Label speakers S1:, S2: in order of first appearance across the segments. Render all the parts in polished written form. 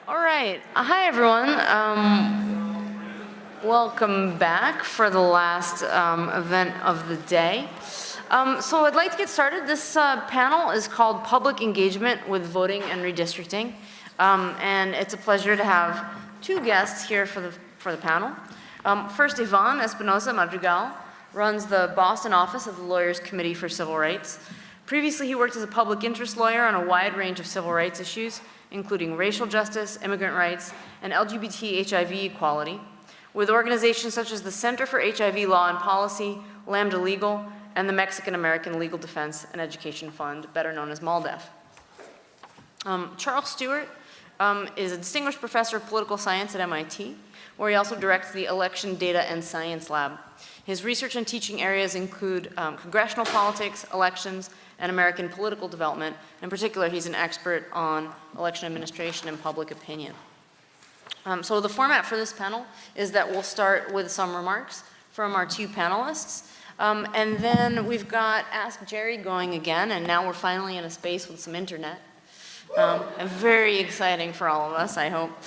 S1: All right. Hi, everyone. Welcome back for the last event of the day. So I'd like to get started. This panel is called Public Engagement with Voting and Redistricting. And it's a pleasure to have two guests here for the panel. First, Yvonne Espinoza-Madrigal runs the Boston office of the Lawyers Committee for Civil Rights. Previously, he worked as a public interest lawyer on a wide range of civil rights issues, including racial justice, immigrant rights, and LGBT HIV equality, with organizations such as the Center for HIV Law and Policy, Lambda Legal, and the Mexican American Legal Defense and Education Fund, better known as MALDEF. Charles Stewart is a distinguished professor of political science at MIT, where he also directs the Election Data and Science Lab. His research and teaching areas include congressional politics, elections, and American political development. In particular, he's an expert on election administration and public opinion. So the format for this panel is that we'll start with some remarks from our two panelists. And then we've got Ask Jerry going again, and now we're finally in a space with some internet. Very exciting for all of us, I hope.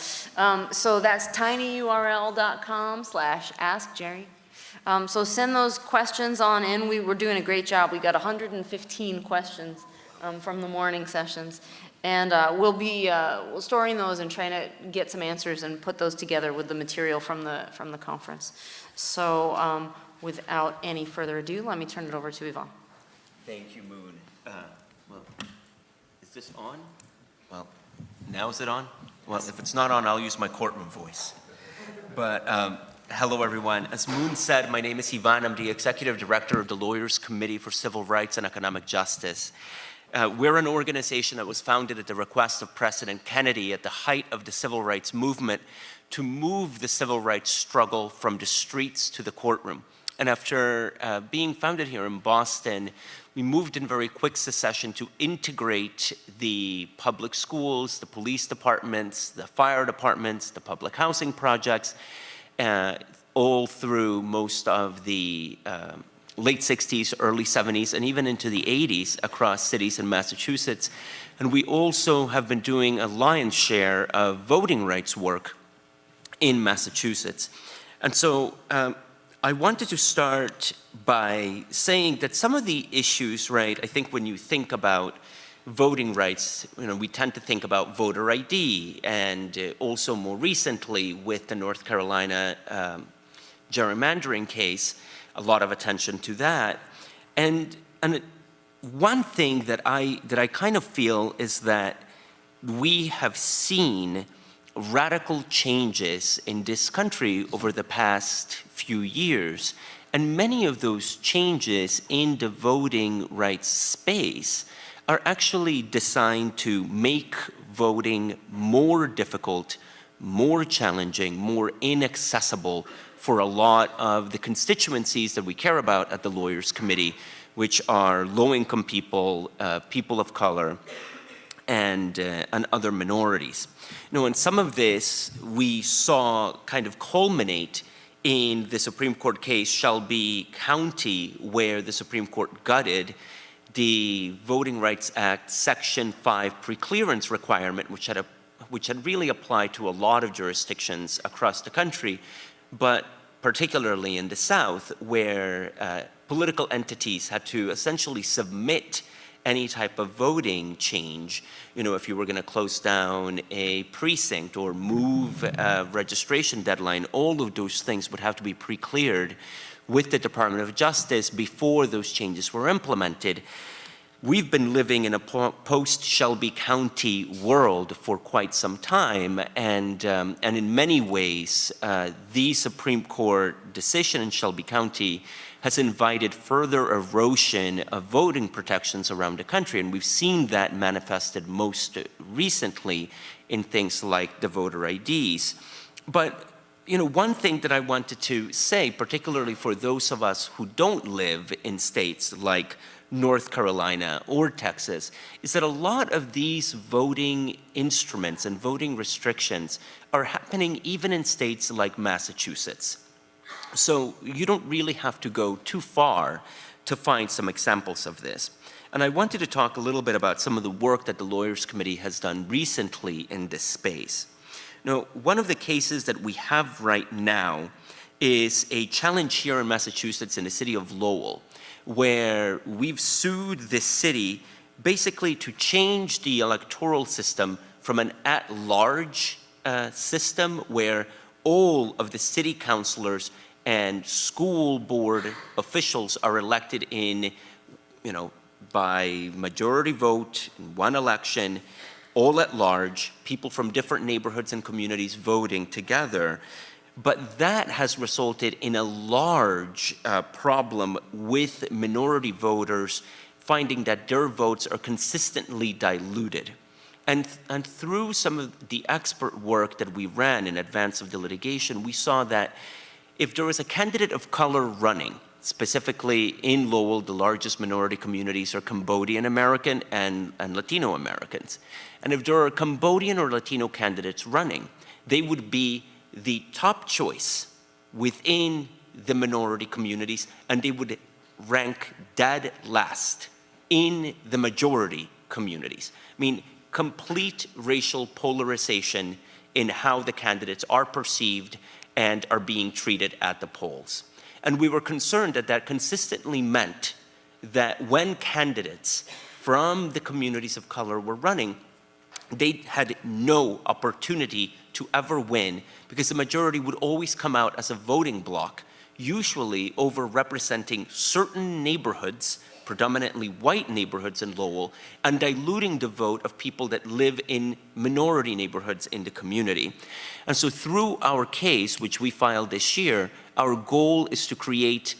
S1: So that's tinyurl.com/askjerry. So send those questions on in. We're doing a great job. We got 115 questions from the morning sessions. And we'll be storing those and trying to get some answers and put those together with the material from the conference. So without any further ado, let me turn it over to Yvonne.
S2: Thank you, Moon. Well, is this on? Well, now is it on? Well, if it's not on, I'll use my courtroom voice. But hello, everyone. As Moon said, my name is Yvonne. I'm the Executive Director of the Lawyers Committee for Civil Rights and Economic Justice. We're an organization that was founded at the request of President Kennedy at the height of the civil rights movement to move the civil rights struggle from the streets to the courtroom. And after being founded here in Boston, we moved in very quick succession to integrate the public schools, the police departments, the fire departments, the public housing projects, all through most of the late 60s, early 70s, and even into the 80s across cities in Massachusetts. And we also have been doing a lion's share of voting rights work in Massachusetts. And so I wanted to start by saying that some of the issues, right, I think when you think about voting rights, we tend to think about voter ID, and also more recently with the North Carolina gerrymandering case, a lot of attention to that. And one thing that I kind of feel is that we have seen radical changes in this country over the past few years. And many of those changes in the voting rights space are actually designed to make voting more difficult, more challenging, more inaccessible for a lot of the constituencies that we care about at the Lawyers Committee, which are low-income people, people of color, and other minorities. And some of this we saw kind of culminate in the Supreme Court case Shelby County, where the Supreme Court gutted the Voting Rights Act Section 5 preclearance requirement, which had really applied to a lot of jurisdictions across the country, but particularly in the South, where political entities had to essentially submit any type of voting change. If you were going to close down a precinct or move a registration deadline, all of those things would have to be pre-cleared with the Department of Justice before those changes were implemented. We've been living in a post-Shelby County world for quite some time, and in many ways, the Supreme Court decision in Shelby County has invited further erosion of voting protections around the country, and we've seen that manifested most recently in things like the voter IDs. But one thing that I wanted to say, particularly for those of us who don't live in states like North Carolina or Texas, is that a lot of these voting instruments and voting restrictions are happening even in states like Massachusetts. So you don't really have to go too far to find some examples of this. And I wanted to talk a little bit about some of the work that the Lawyers Committee has done recently in this space. Now, one of the cases that we have right now is a challenge here in Massachusetts in the city of Lowell, where we've sued the city basically to change the electoral system from an at-large system where all of the city councilors and school board officials are elected in, by majority vote in one election, all at large, people from different neighborhoods and communities voting together. But that has resulted in a large problem with minority voters finding that their votes are consistently diluted. And through some of the expert work that we ran in advance of the litigation, we saw that if there was a candidate of color running, specifically in Lowell, the largest minority communities are Cambodian American and Latino Americans. And if there are Cambodian or Latino candidates running, they would be the top choice within the minority communities, and they would rank dead last in the majority communities. I mean, complete racial polarization in how the candidates are perceived and are being treated at the polls. And we were concerned that that consistently meant that when candidates from the communities of color were running, they had no opportunity to ever win because the majority would always come out as a voting bloc, usually over representing certain neighborhoods, predominantly white neighborhoods in Lowell, and diluting the vote of people that live in minority neighborhoods in the community. And so through our case, which we filed this year, our goal is to create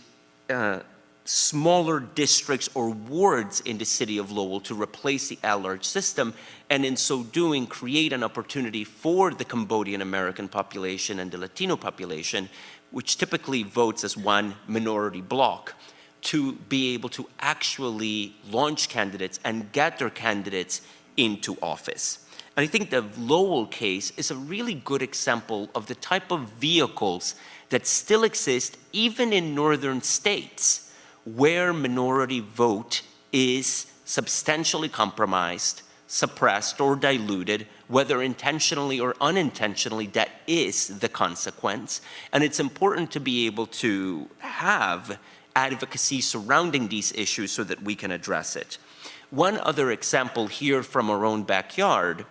S2: smaller districts or wards in the city of Lowell to replace the at-large system, and in so doing, create an opportunity for the Cambodian American population and the Latino population, which typically votes as one minority bloc, to be able to actually launch candidates and get their candidates into office. And I think the Lowell case is a really good example of the type of vehicles that still exist even in northern states where minority vote is substantially compromised, suppressed, or diluted, whether intentionally or unintentionally, that is the consequence. And it's important to be able to have advocacy surrounding these issues so that we can address it. One other example here from our own backyard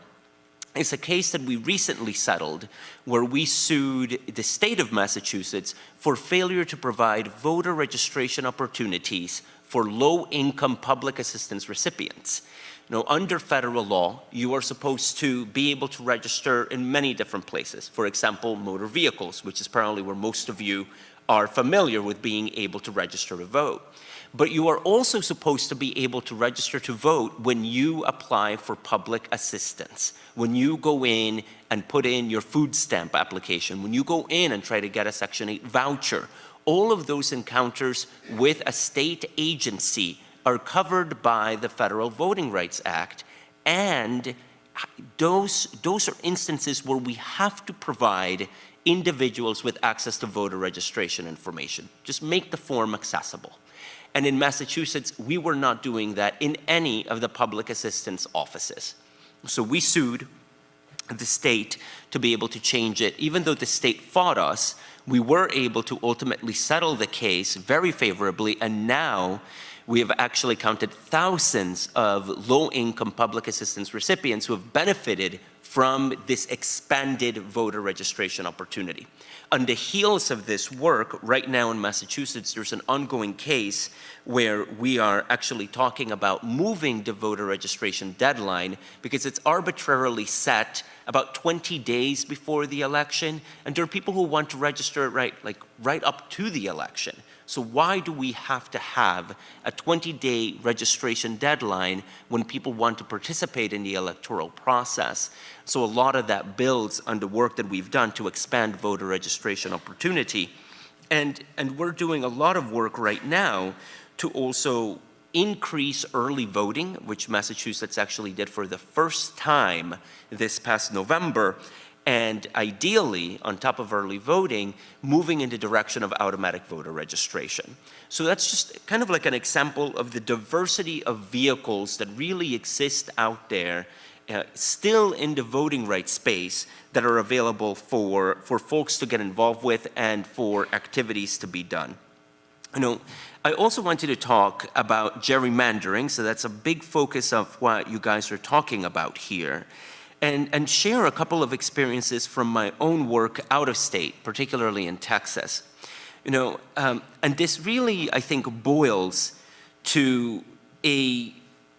S2: is a case that we recently settled where we sued the state of Massachusetts for failure to provide voter registration opportunities for low-income public assistance recipients. Now, under federal law, you are supposed to be able to register in many different places. For example, motor vehicles, which is probably where most of you are familiar with being able to register to vote. But you are also supposed to be able to register to vote when you apply for public assistance, when you go in and put in your food stamp application, when you go in and try to get a Section 8 voucher. All of those encounters with a state agency are covered by the Federal Voting Rights Act, and those are instances where we have to provide individuals with access to voter registration information. Just make the form accessible. And in Massachusetts, we were not doing that in any of the public assistance offices. So we sued the state to be able to change it. Even though the state fought us, we were able to ultimately settle the case very favorably, and now we have actually counted thousands of low-income public assistance recipients who have benefited from this expanded voter registration opportunity. On the heels of this work, right now in Massachusetts, there's an ongoing case where we are actually talking about moving the voter registration deadline because it's arbitrarily set about 20 days before the election, and there are people who want to register right up to the election. So why do we have to have a 20-day registration deadline when people want to participate in the electoral process? So a lot of that builds on the work that we've done to expand voter registration opportunity. And we're doing a lot of work right now to also increase early voting, which Massachusetts actually did for the first time this past November. And ideally, on top of early voting, moving in the direction of automatic voter registration. So that's just kind of like an example of the diversity of vehicles that really exist out there still in the voting rights space that are available for folks to get involved with and for activities to be done. You know, I also wanted to talk about gerrymandering, so that's a big focus of what you guys are talking about here, and share a couple of experiences from my own work out of state, particularly in Texas. You know, and this really, I think, boils to a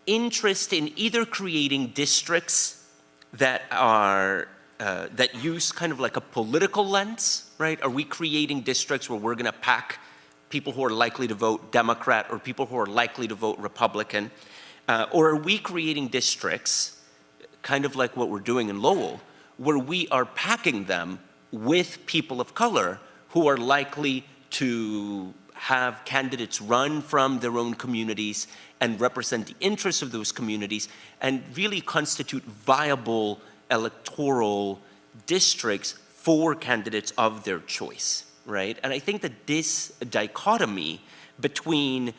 S2: interest in either creating districts that are that use kind of like a political lens, right? Are we creating districts where we're going to pack people who are likely to vote Democrat or people who are likely to vote Republican? Or are we creating districts, kind of like what we're doing in Lowell, where we are packing them with people of color who are likely to have candidates run from their own communities and represent the interests of those communities and really constitute viable electoral districts for candidates of their choice, right? And I think that this dichotomy between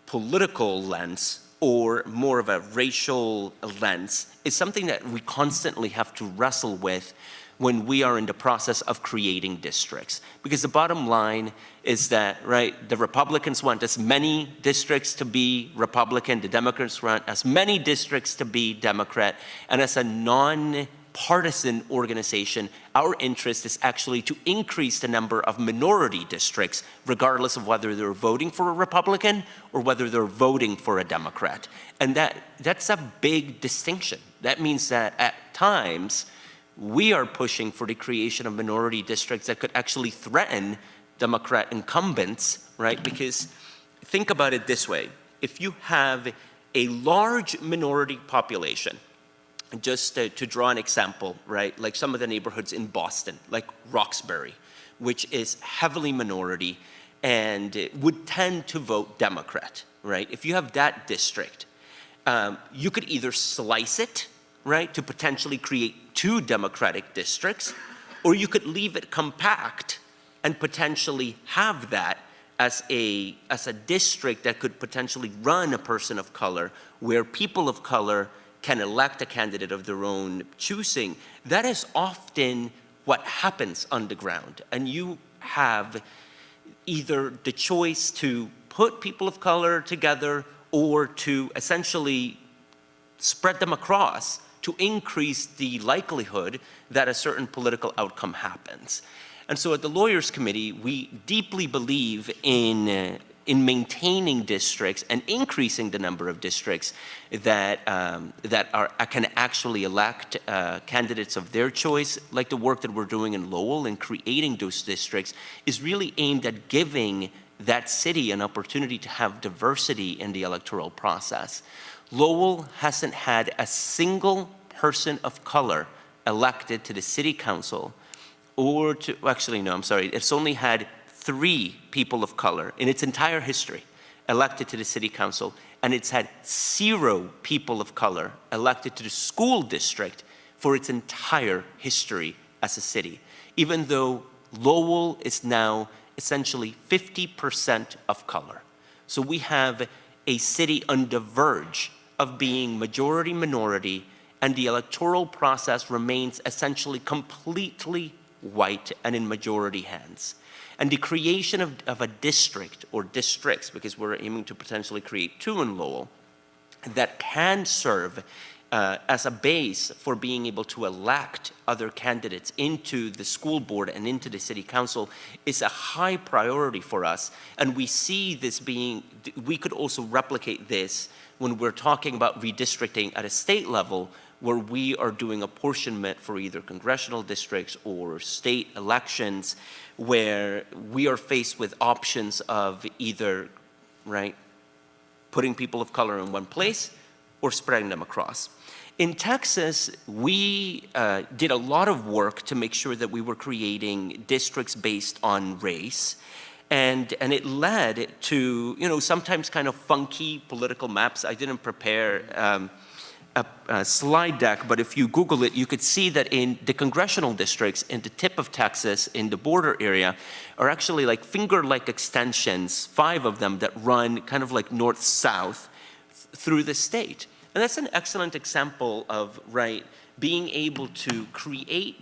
S2: political lens or more of a racial lens is something that we constantly have to wrestle with when we are in the process of creating districts. Because the bottom line is that, right, the Republicans want as many districts to be Republican, the Democrats want as many districts to be Democrat, and as a non-partisan organization, our interest is actually to increase the number of minority districts, regardless of whether they're voting for a Republican or whether they're voting for a Democrat. And that's a big distinction. That means that at times, we are pushing for the creation of minority districts that could actually threaten Democrat incumbents, right? Because think about it this way. If you have a large minority population, just to draw an example, right? Like some of the neighborhoods in Boston, like Roxbury, which is heavily minority and would tend to vote Democrat, right? If you have that district, you could either slice it, right, to potentially create 2 Democratic districts, or you could leave it compact and potentially have that as a district that could potentially run a person of color, where people of color can elect a candidate of their own choosing. That is often what happens on the ground. And you have either the choice to put people of color together or to essentially spread them across to increase the likelihood that a certain political outcome happens. And so at the Lawyers Committee, we deeply believe in maintaining districts and increasing the number of districts that can actually elect candidates of their choice, like the work that we're doing in Lowell and creating those districts is really aimed at giving that city an opportunity to have diversity in the electoral process. Lowell hasn't had a single person of color elected to the city council or to, actually no, I'm sorry, it's only had 3 people of color in its entire history elected to the city council, and it's had 0 people of color elected to the school district for its entire history as a city, even though Lowell is now essentially 50% of color. So we have a city on the verge of being majority minority, and the electoral process remains essentially completely white and in majority hands. And the creation of a district or districts, because we're aiming to potentially create 2 in Lowell, that can serve as a base for being able to elect other candidates into the school board and into the city council is a high priority for us. And we see this being, we could also replicate this when we're talking about redistricting at a state level, where we are doing apportionment for either congressional districts or state elections, where we are faced with options of either, right, putting people of color in one place or spreading them across. In Texas, we did a lot of work to make sure that we were creating districts based on race. And it led to, you know, sometimes kind of funky political maps. I didn't prepare a slide deck, but if you Google it, you could see that in the congressional districts in the tip of Texas, in the border area, are actually like finger-like extensions, 5 of them that run kind of like north-south through the state. And that's an excellent example of, right, being able to create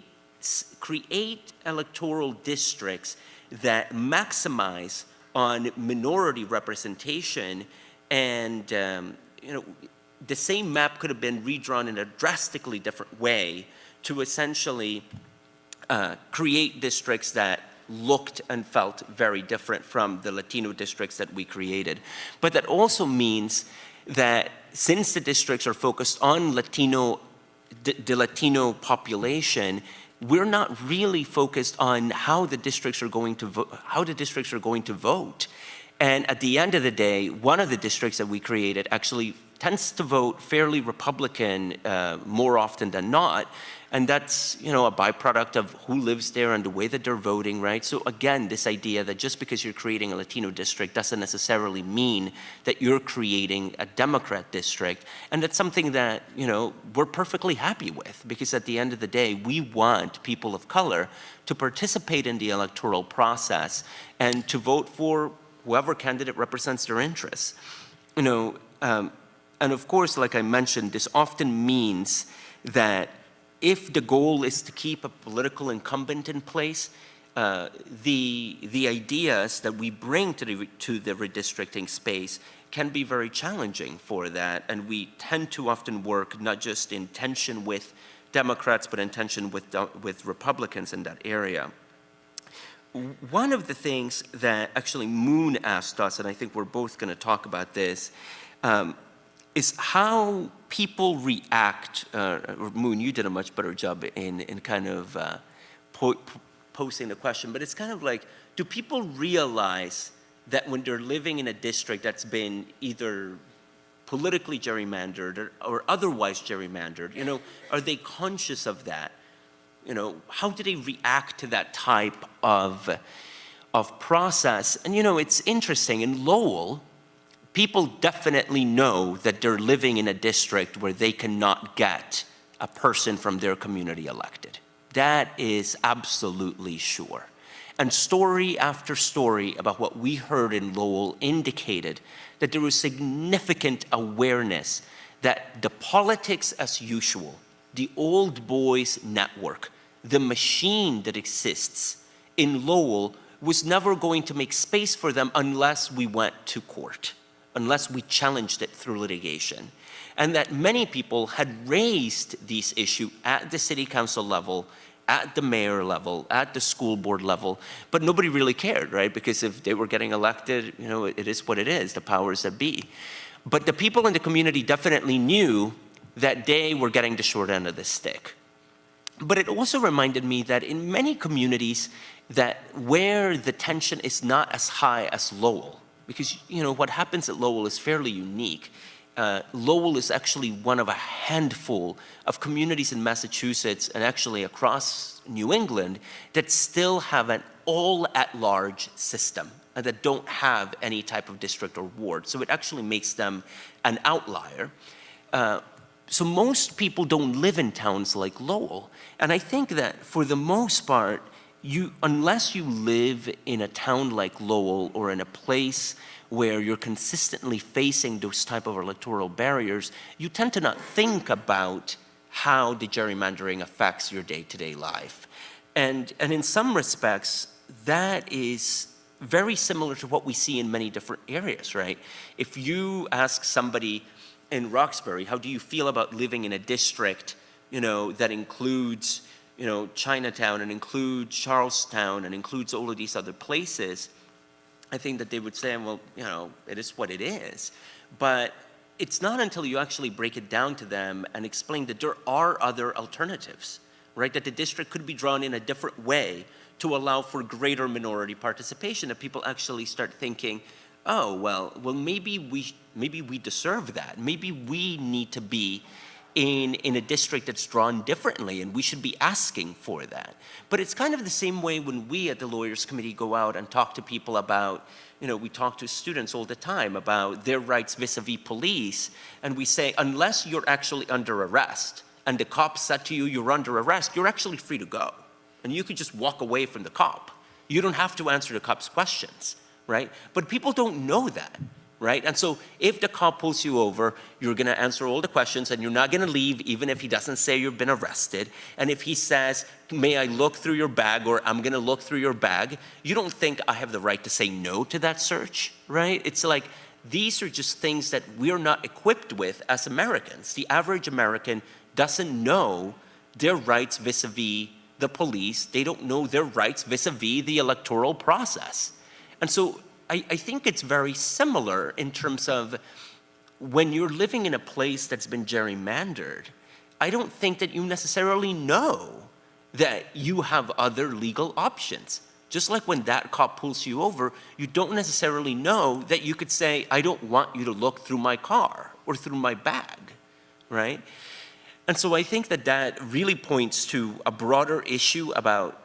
S2: electoral districts that maximize on minority representation, and the same map could have been redrawn in a drastically different way to essentially create districts that looked and felt very different from the Latino districts that we created. But that also means that since the districts are focused on the Latino population, we're not really focused on how the districts are going to vote. And at the end of the day, one of the districts that we created actually tends to vote fairly Republican more often than not. And that's, a byproduct of who lives there and the way that they're voting, right? So again, this idea that just because you're creating a Latino district doesn't necessarily mean that you're creating a Democrat district. And that's something that, we're perfectly happy with, because at the end of the day, we want people of color to participate in the electoral process and to vote for whoever candidate represents their interests. And of course, like I mentioned, this often means that if the goal is to keep a political incumbent in place, the ideas that we bring to the redistricting space can be very challenging for that, and we tend to often work not just in tension with Democrats, but in tension with Republicans in that area. One of the things that actually Moon asked us, and I think we're both going to talk about this, is how people react, or Moon, you did a much better job in kind of posing the question, but it's kind of like, do people realize that when they're living in a district that's been either politically gerrymandered or otherwise gerrymandered, are they conscious of that? How do they react to that type of process? And it's interesting, in Lowell, people definitely know that they're living in a district where they cannot get a person from their community elected. That is absolutely sure. And story after story about what we heard in Lowell indicated that there was significant awareness that the politics as usual, the old boys network, the machine that exists in Lowell was never going to make space for them unless we went to court, unless we challenged it through litigation. And that many people had raised these issues at the city council level, at the mayor level, at the school board level, but nobody really cared, right? Because if they were getting elected, it is what it is, the powers that be. But the people in the community definitely knew that they were getting the short end of the stick. But it also reminded me that in many communities that where the tension is not as high as Lowell, because what happens at Lowell is fairly unique. Lowell is actually one of a handful of communities in Massachusetts and actually across New England that still have an all-at-large system and that don't have any type of district or ward. So it actually makes them an outlier. So most people don't live in towns like Lowell. And I think that for the most part, unless you live in a town like Lowell or in a place where you're consistently facing those type of electoral barriers, you tend to not think about how the gerrymandering affects your day-to-day life. And in some respects, that is very similar to what we see in many different areas, right? If you ask somebody in Roxbury, how do you feel about living in a district, that includes, Chinatown and includes Charlestown and includes all of these other places, I think that they would say, well, it is what it is. But it's not until you actually break it down to them and explain that there are other alternatives, right? That the district could be drawn in a different way to allow for greater minority participation, that people actually start thinking, oh, well, maybe we deserve that. Maybe we need to be in a district that's drawn differently, and we should be asking for that. But it's kind of the same way when we at the Lawyers Committee go out and talk to people about, we talk to students all the time about their rights vis-a-vis police, and we say, unless you're actually under arrest, and the cop said to you, you're under arrest, you're actually free to go. And you could just walk away from the cop. You don't have to answer the cop's questions, right? But people don't know that. right? And so if the cop pulls you over, you're gonna answer all the questions and you're not gonna leave even if he doesn't say you've been arrested. And if he says, may I look through your bag, or I'm gonna look through your bag, you don't think I have the right to say no to that search, right? It's like, these are just things that we're not equipped with as Americans. The average American doesn't know their rights vis-a-vis the police. They don't know their rights vis-a-vis the electoral process. And so I think it's very similar in terms of when you're living in a place that's been gerrymandered, I don't think that you necessarily know that you have other legal options. Just like when that cop pulls you over, you don't necessarily know that you could say, I don't want you to look through my car or through my bag, right? And so I think that that really points to a broader issue about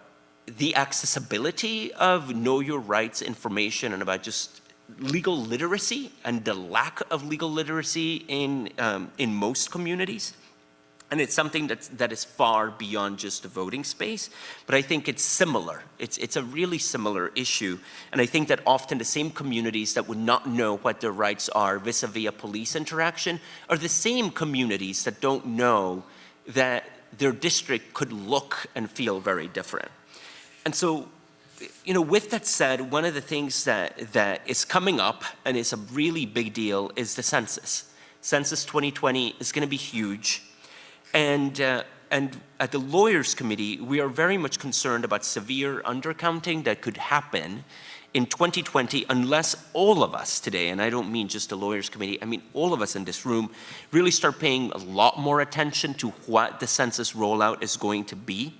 S2: the accessibility of know your rights information and about just legal literacy and the lack of legal literacy in most communities. And it's something that is far beyond just the voting space, but I think it's similar. It's a really similar issue. And I think that often the same communities that would not know what their rights are vis-a-vis a police interaction are the same communities that don't know that their district could look and feel very different. And so, you know, with that said, one of the things that is coming up and is a really big deal is the census. Census 2020 is going to be huge. And at the Lawyers Committee, we are very much concerned about severe undercounting that could happen in 2020 unless all of us today, and I don't mean just the Lawyers Committee, I mean all of us in this room, really start paying a lot more attention to what the census rollout is going to be.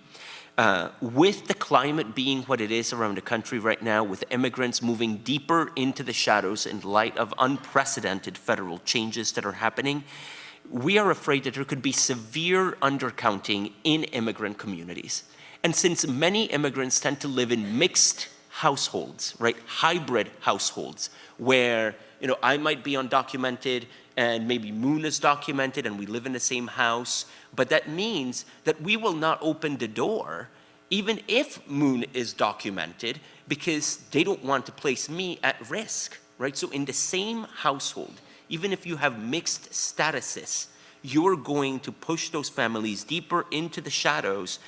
S2: With the climate being what it is around the country right now, with immigrants moving deeper into the shadows in light of unprecedented federal changes that are happening, we are afraid that there could be severe undercounting in immigrant communities. And since many immigrants tend to live in mixed households, right, hybrid households, where, you know, I might be undocumented and maybe Moon is documented and we live in the same house, but that means that we will not open the door even if Moon is documented because they don't want to place me at risk, right? So in the same household, even if you have mixed statuses, you're going to push those families deeper into the shadows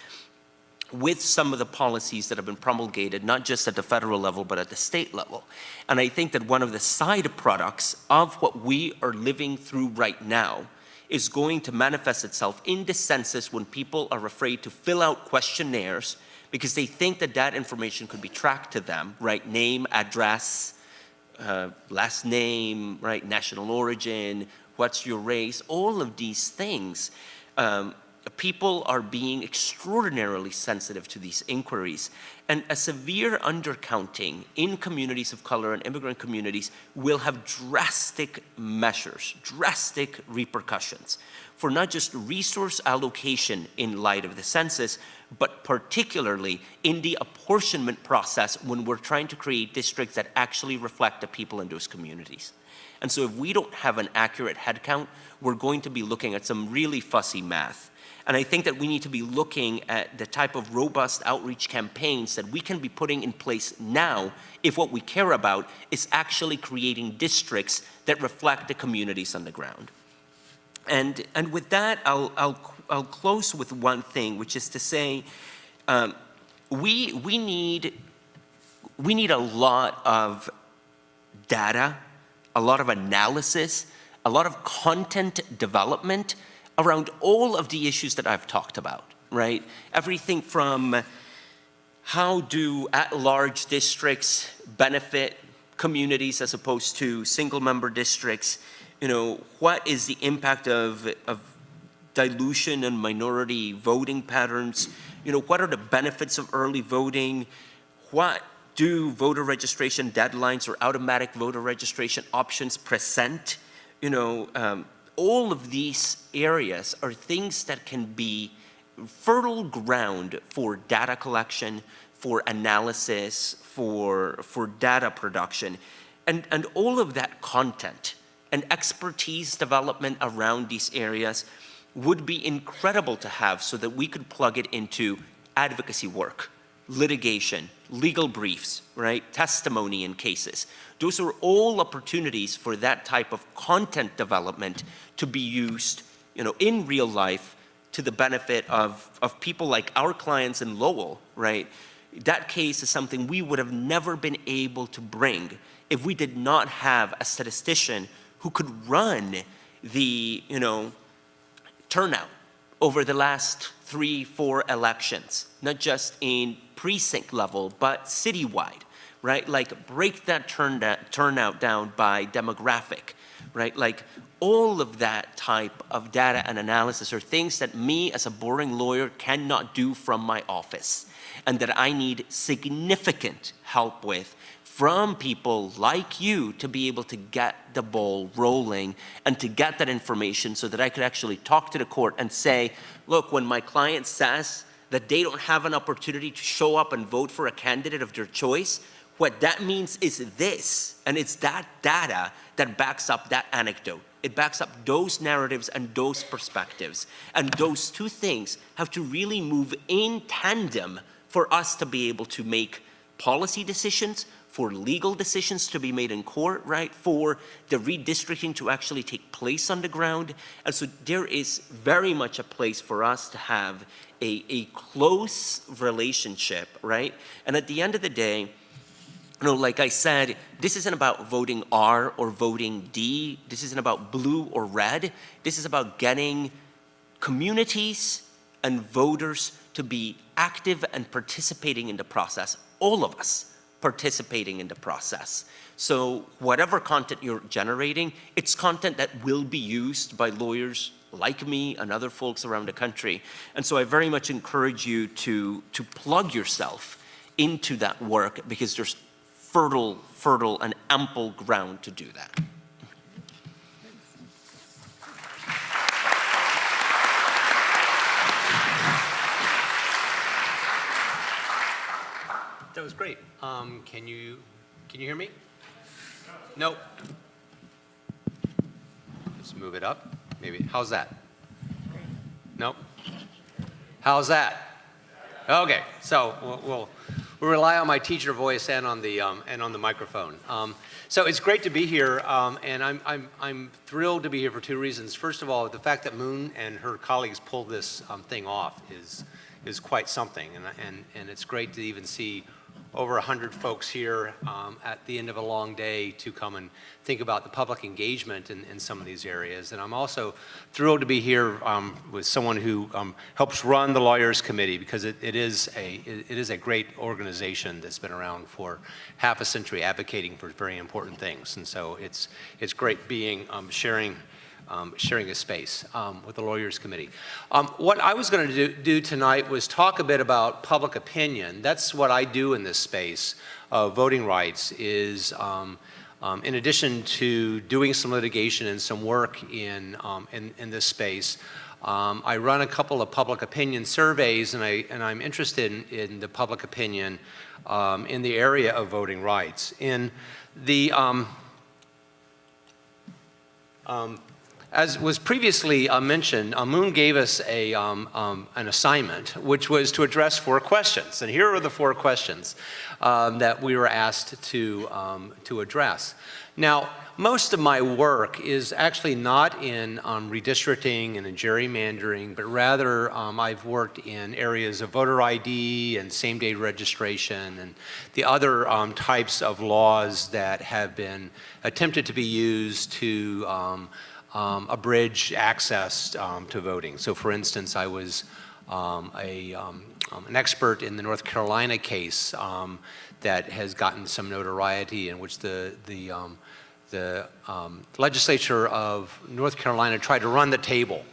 S2: with some of the policies that have been promulgated, not just at the federal level, but at the state level. And I think that one of the side products of what we are living through right now is going to manifest itself in the census when people are afraid to fill out questionnaires because they think that that information could be tracked to them, right? Name, address, last name, right, national origin, what's your race, all of these things. People are being extraordinarily sensitive to these inquiries. And a severe undercounting in communities of color and immigrant communities will have drastic measures, drastic repercussions for not just resource allocation in light of the census, but particularly in the apportionment process when we're trying to create districts that actually reflect the people in those communities. And so if we don't have an accurate head count, we're going to be looking at some really fussy math. And I think that we need to be looking at the type of robust outreach campaigns that we can be putting in place now if what we care about is actually creating districts that reflect the communities on the ground. And with that, I'll close with one thing, which is to say, we need a lot of data, a lot of analysis, a lot of content development around all of the issues that I've talked about, right? Everything from how do at-large districts benefit communities as opposed to single-member districts? You know, what is the impact of dilution and minority voting patterns? You know, what are the benefits of early voting? What do voter registration deadlines or automatic voter registration options present? You know, all of these areas are things that can be fertile ground for data collection, for analysis, for data production, and all of that content and expertise development around these areas would be incredible to have so that we could plug it into advocacy work, litigation, legal briefs, right? Testimony in cases. Those are all opportunities for that type of content development to be used, in real life to the benefit of people like our clients in Lowell, right? That case is something we would have never been able to bring if we did not have a statistician who could run the, turnout over the last 3-4 elections, not just in precinct level, but citywide, right? Like break that turnout down by demographic, right? Like all of that type of data and analysis are things that me as a boring lawyer cannot do from my office, and that I need significant help with from people like you to be able to get the ball rolling and to get that information so that I could actually talk to the court and say, look, when my client says that they don't have an opportunity to show up and vote for a candidate of their choice, what that means is this, and it's that data that backs up that anecdote. It backs up those narratives and those perspectives. And those two things have to really move in tandem for us to be able to make policy decisions, for legal decisions to be made in court, right? For the redistricting to actually take place on the ground. And so there is very much a place for us to have a close relationship, right? And at the end of the day, like I said, this isn't about voting R or voting D. This isn't about blue or red. This is about getting communities and voters to be active and participating in the process. All of us participating in the process. So whatever content you're generating, it's content that will be used by lawyers like me and other folks around the country. And so I very much encourage you to plug yourself into that work, because there's fertile and ample ground to do that.
S3: That was great. Can you hear me? Nope. Let's move it up. Maybe. How's that? Nope. How's that? Okay. So we'll rely on my teacher voice and on the microphone. So it's great to be here, and I'm thrilled to be here for two reasons. First of all, the fact that Moon and her colleagues pulled this thing off is quite something, and it's great to even see over 100 folks here at the end of a long day to come and think about the public engagement in some of these areas. And I'm also thrilled to be here with someone who helps run the Lawyers Committee, because it is a great organization that's been around for half a century advocating for very important things. And so it's great being sharing a space with the Lawyers Committee. What I was going to do tonight was talk a bit about public opinion. That's what I do in this space of voting rights, is in addition to doing some litigation and some work in this space, I run a couple of public opinion surveys, and I'm interested in the public opinion in the area of voting rights. In the as was previously mentioned, Moon gave us an assignment, which was to address 4 questions. And here are the 4 questions that we were asked to address. Now, most of my work is actually not in redistricting and in gerrymandering, but rather I've worked in areas of voter ID and same-day registration and the other types of laws that have been attempted to be used to abridge access to voting. So for instance, I was an expert in the North Carolina case that has gotten some notoriety, in which the legislature of North Carolina tried to run the table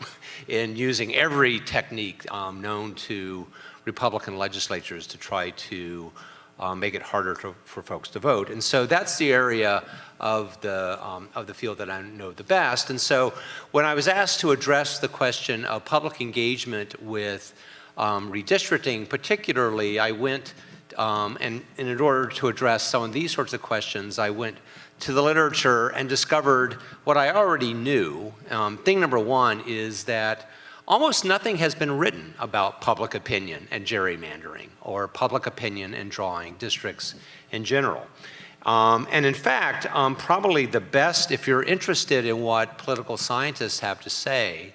S3: in using every technique known to Republican legislatures to try to make it harder for folks to vote. And so that's the area of the field that I know the best. And so when I was asked to address the question of public engagement with redistricting particularly, I went, and in order to address some of these sorts of questions, I went to the literature and discovered what I already knew. Thing number one is that almost nothing has been written about public opinion and gerrymandering or public opinion and drawing districts in general. And in fact, probably the best, if you're interested in what political scientists have to say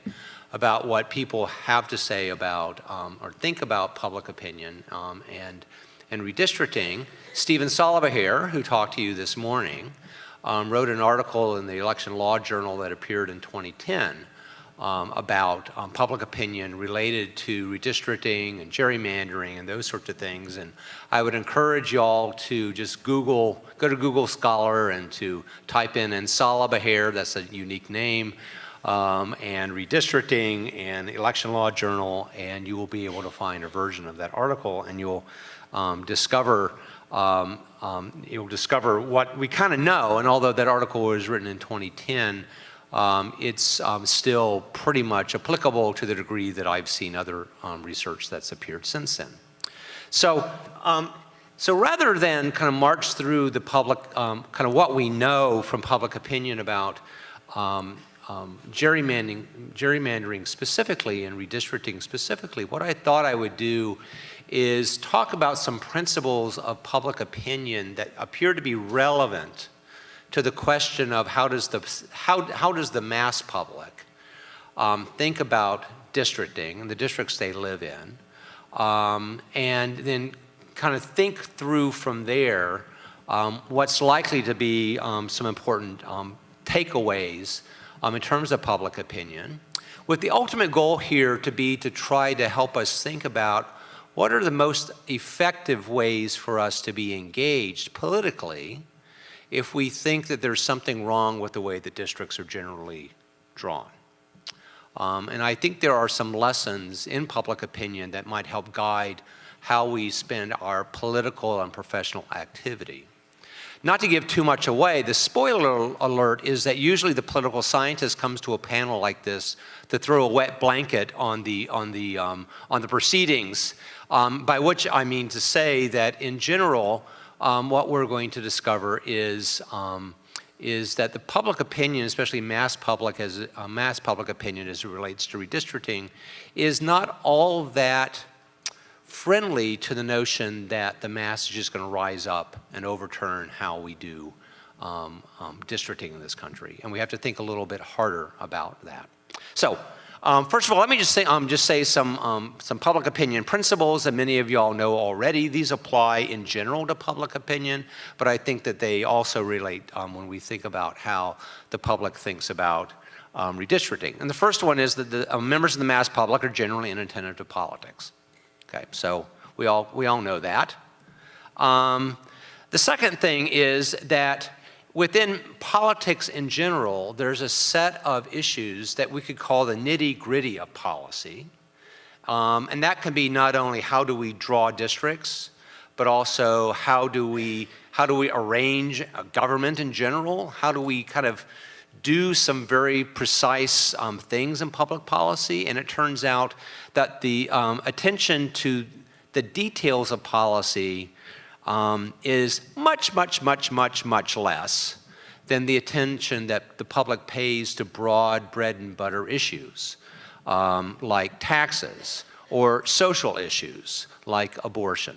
S3: about what people have to say about or think about public opinion and redistricting, Stephen Solibahare, who talked to you this morning, wrote an article in the Election Law Journal that appeared in 2010 about public opinion related to redistricting and gerrymandering and those sorts of things. And I would encourage y'all to just go to Google Scholar and to type in Solibahare, that's a unique name, and redistricting and Election Law Journal, and you will be able to find a version of that article, and you'll discover what we kind of know. And although that article was written in 2010, it's still pretty much applicable to the degree that I've seen other research that's appeared since then. So rather than kind of march through the public, kind of what we know from public opinion about gerrymandering specifically and redistricting specifically, what I thought I would do is talk about some principles of public opinion that appear to be relevant to the question of how does the mass public think about districting and the districts they live in, and then kind of think through from there what's likely to be some important takeaways in terms of public opinion, with the ultimate goal here to be to try to help us think about what are the most effective ways for us to be engaged politically if we think that there's something wrong with the way the districts are generally drawn. And I think there are some lessons in public opinion that might help guide how we spend our political and professional activity. Not to give too much away, the spoiler alert is that usually the political scientist comes to a panel like this to throw a wet blanket on the proceedings, by which I mean to say that in general, what we're going to discover is that the public opinion, especially mass public opinion as it relates to redistricting, is not all that friendly to the notion that the mass is just going to rise up and overturn how we do districting in this country. And we have to think a little bit harder about that. So first of all, let me just say some public opinion principles that many of y'all know already. These apply in general to public opinion, but I think that they also relate when we think about how the public thinks about redistricting. And the first one is that the members of the mass public are generally inattentive to politics. Okay, so we all know that. The second thing is that within politics in general, there's a set of issues that we could call the nitty-gritty of policy. And that can be not only how do we draw districts, but also how do we arrange a government in general? How do we kind of do some very precise things in public policy? And it turns out that the attention to the details of policy is much less than the attention that the public pays to broad bread and butter issues like taxes or social issues like abortion.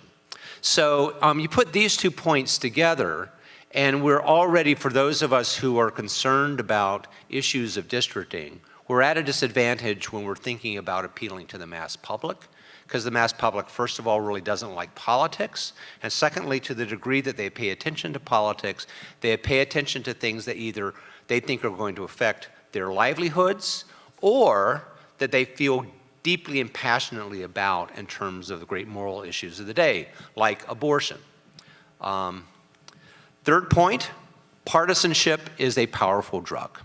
S3: So you put these 2 points together, and we're already, for those of us who are concerned about issues of districting, we're at a disadvantage when we're thinking about appealing to the mass public, because the mass public, first of all, really doesn't like politics, and secondly, to the degree that they pay attention to politics, they pay attention to things that either they think are going to affect their livelihoods or that they feel deeply and passionately about in terms of the great moral issues of the day, like abortion. Third point, partisanship is a powerful drug.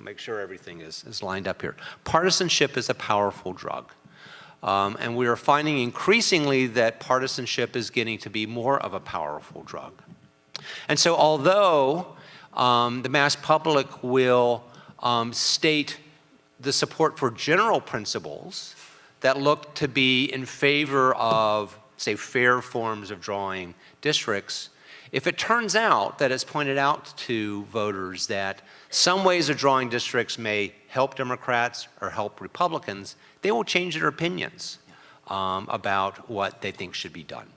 S3: Make sure everything is lined up here. Partisanship is a powerful drug. And we are finding increasingly that partisanship is getting to be more of a powerful drug. And so although the mass public will state the support for general principles that look to be in favor of, say, fair forms of drawing districts, If it turns out that it's pointed out to voters that some ways of drawing districts may help Democrats or help Republicans, they will change their opinions about what they think should be done.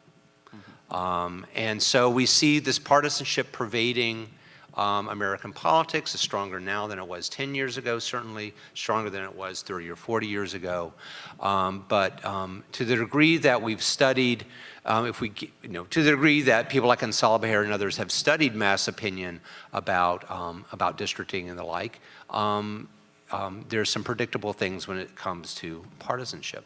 S3: And so we see this partisanship pervading American politics. Is stronger now than it was 10 years ago, certainly stronger than it was 30 or 40 years ago. But to the degree that we've studied, to the degree that people like Gonzalo-Bejer and others have studied mass opinion about districting and the like, there's some predictable things when it comes to partisanship.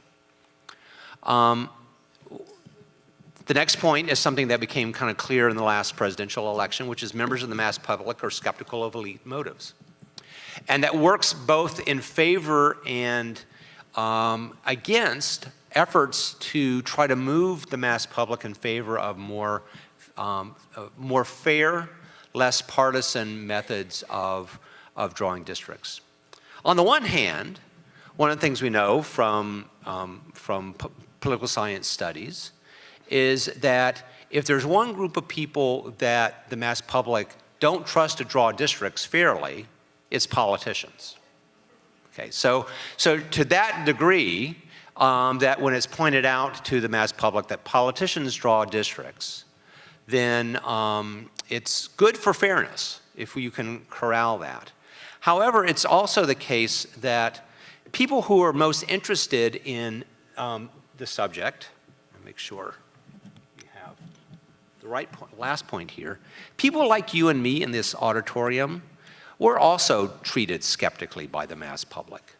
S3: The next point is something that became kind of clear in the last presidential election, which is members of the mass public are skeptical of elite motives. And that works both in favor and against efforts to try to move the mass public in favor of more fair, less partisan methods of drawing districts. On the one hand, one of the things we know from political science studies is that if there's one group of people that the mass public don't trust to draw districts fairly, it's politicians. Okay, so to that degree, that when it's pointed out to the mass public that politicians draw districts, then it's good for fairness if you can corral that. However, it's also the case that people who are most interested in the subject, I'll make sure we have the right point, last point here, people like you and me in this auditorium, we're also treated skeptically by the mass public.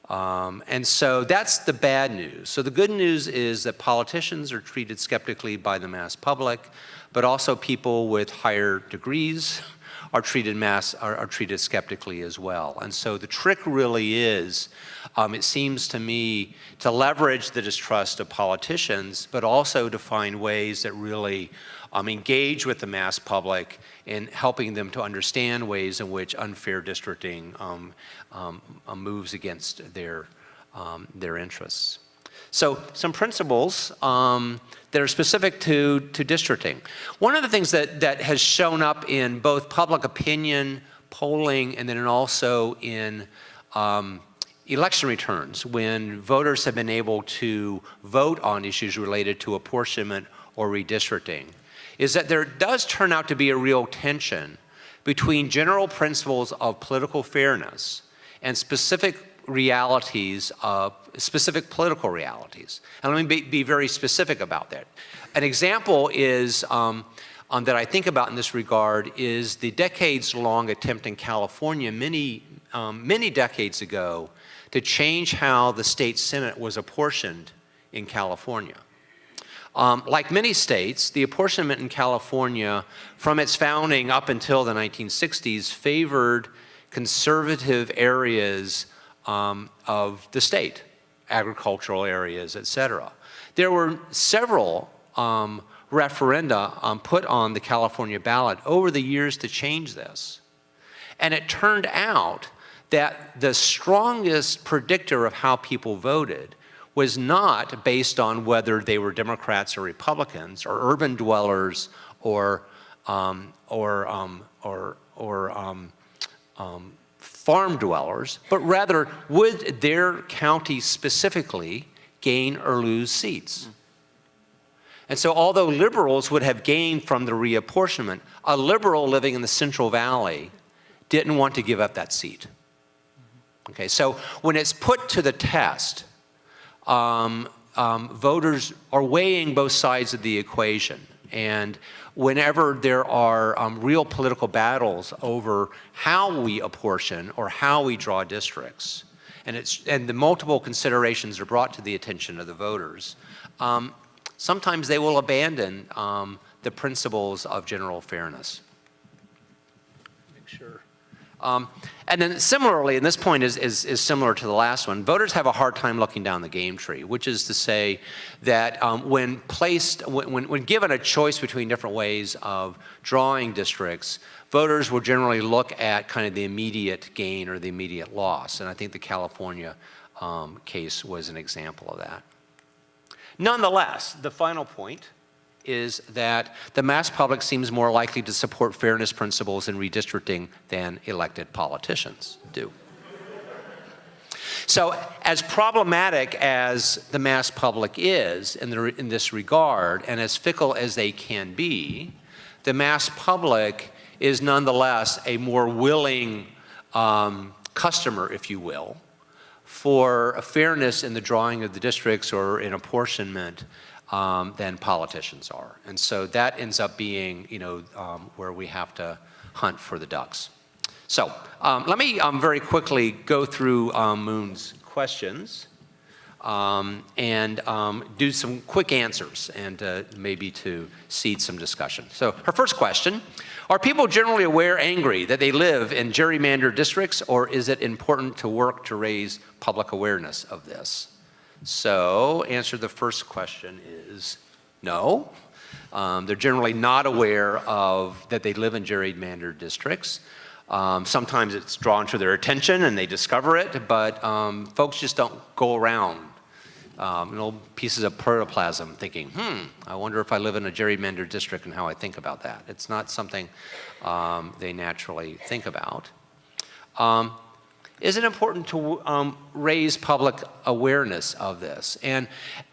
S3: And so that's the bad news. So the good news is that politicians are treated skeptically by the mass public, but also people with higher degrees are treated skeptically as well. And so the trick really is, it seems to me, to leverage the distrust of politicians, but also to find ways that really engage with the mass public in helping them to understand ways in which unfair districting moves against their interests. So some principles that are specific to districting. One of the things that has shown up in both public opinion polling and then also in election returns when voters have been able to vote on issues related to apportionment or redistricting is that there does turn out to be a real tension between general principles of political fairness and specific realities of specific political realities. And let me be very specific about that. An example is that I think about in this regard is the decades-long attempt in California many decades ago to change how the state Senate was apportioned in California. Like many states, the apportionment in California from its founding up until the 1960s favored conservative areas of the state, agricultural areas, et cetera. There were several referenda put on the California ballot over the years to change this. And it turned out that the strongest predictor of how people voted was not based on whether they were Democrats or Republicans or urban dwellers or farm dwellers, but rather would their county specifically gain or lose seats. And so although liberals would have gained from the reapportionment, a liberal living in the Central Valley didn't want to give up that seat. Okay, so when it's put to the test, voters are weighing both sides of the equation. And whenever there are real political battles over how we apportion or how we draw districts, and the multiple considerations are brought to the attention of the voters, sometimes they will abandon the principles of general fairness. Make sure. And then similarly, and this point is similar to the last one, voters have a hard time looking down the game tree, which is to say that when given a choice between different ways of drawing districts, voters will generally look at kind of the immediate gain or the immediate loss. And I think the California case was an example of that. Nonetheless, the final point is that the mass public seems more likely to support fairness principles in redistricting than elected politicians do. So as problematic as the mass public is in this regard, and as fickle as they can be, the mass public is nonetheless a more willing customer, if you will, for a fairness in the drawing of the districts or in apportionment than politicians are. And so that ends up being, where we have to hunt for the ducks. So let me very quickly go through Moon's questions and do some quick answers and maybe to seed some discussion. So her first question, are people generally angry that they live in gerrymandered districts, or is it important to work to raise public awareness of this? So answer to the first question is no. They're generally not aware of that they live in gerrymandered districts. Sometimes it's drawn to their attention and they discover it, but folks just don't go around pieces of protoplasm thinking, I wonder if I live in a gerrymandered district and how I think about that. It's not something they naturally think about. Is it important to raise public awareness of this? And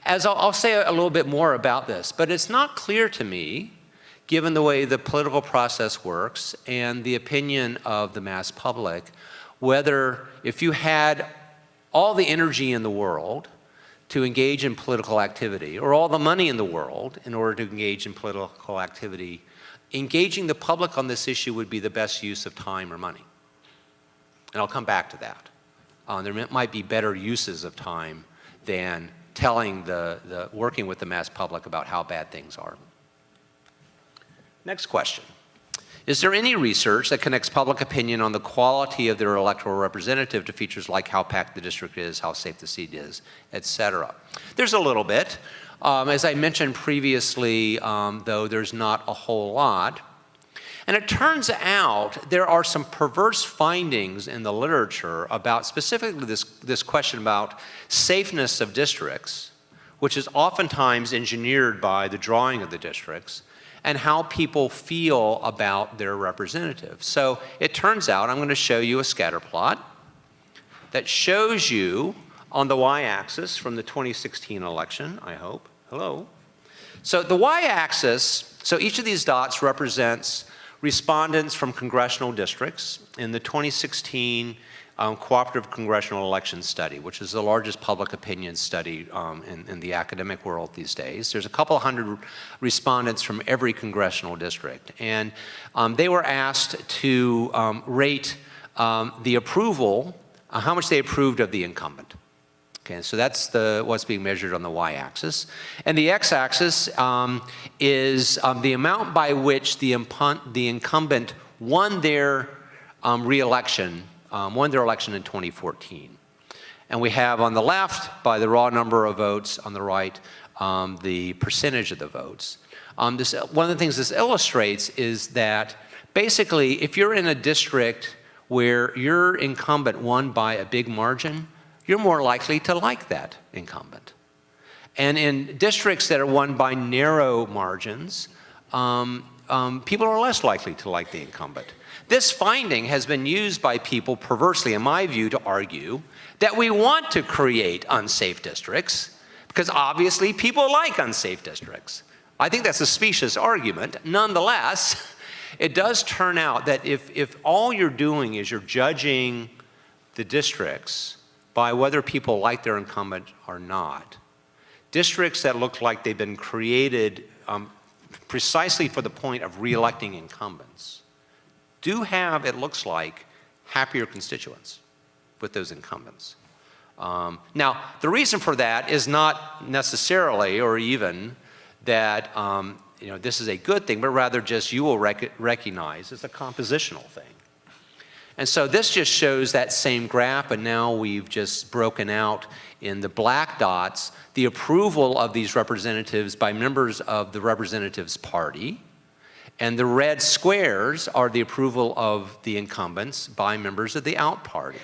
S3: as I'll say a little bit more about this, but it's not clear to me, given the way the political process works and the opinion of the mass public, whether if you had all the energy in the world to engage in political activity, or all the money in the world in order to engage in political activity, engaging the public on this issue would be the best use of time or money. And I'll come back to that. There might be better uses of time than telling working with the mass public about how bad things are. Next question. Is there any research that connects public opinion on the quality of their electoral representative to features like how packed the district is, how safe the seat is, et cetera? There's a little bit. As I mentioned previously, though, there's not a whole lot. And it turns out there are some perverse findings in the literature about specifically this question about safeness of districts, which is oftentimes engineered by the drawing of the districts, and how people feel about their representatives. So it turns out, I'm going to show you a scatter plot that shows you on the y-axis from the 2016 election, I hope. Hello. So the y-axis, so each of these dots represents respondents from congressional districts in the 2016 Cooperative Congressional Election Study, which is the largest public opinion study in the academic world these days. There's a couple hundred respondents from every congressional district. And they were asked to rate the approval, how much they approved of the incumbent. Okay, so that's what's being measured on the y-axis. And the x-axis is the amount by which the incumbent won their election in 2014. And we have on the left, by the raw number of votes, on the right, the percentage of the votes. One of the things this illustrates is that basically, if you're in a district where your incumbent won by a big margin, you're more likely to like that incumbent. And in districts that are won by narrow margins, people are less likely to like the incumbent. This finding has been used by people perversely, in my view, to argue that we want to create unsafe districts because obviously people like unsafe districts. I think that's a specious argument. Nonetheless, it does turn out that if all you're doing is you're judging the districts by whether people like their incumbent or not, districts that look like they've been created precisely for the point of re-electing incumbents do have, it looks like, happier constituents with those incumbents. Now, the reason for that is not necessarily or even that this is a good thing, but rather just you will recognize it's a compositional thing. And so this just shows that same graph, and now we've just broken out in the black dots the approval of these representatives by members of the representatives party, and the red squares are the approval of the incumbents by members of the out party.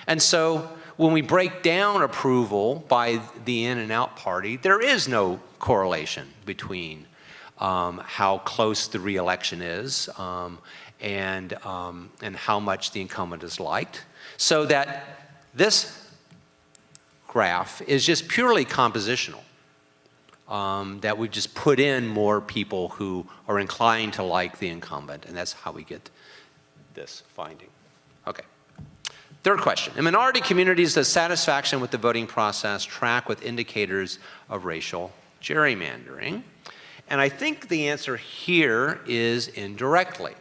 S3: And so when we break down approval by the in and out party, there is no correlation between how close the reelection is, and how much the incumbent is liked, so that this graph is just purely compositional, that we just put in more people who are inclined to like the incumbent, and that's how we get this finding. Okay. Third question. In minority communities, does satisfaction with the voting process track with indicators of racial gerrymandering? And I think the answer here is indirectly.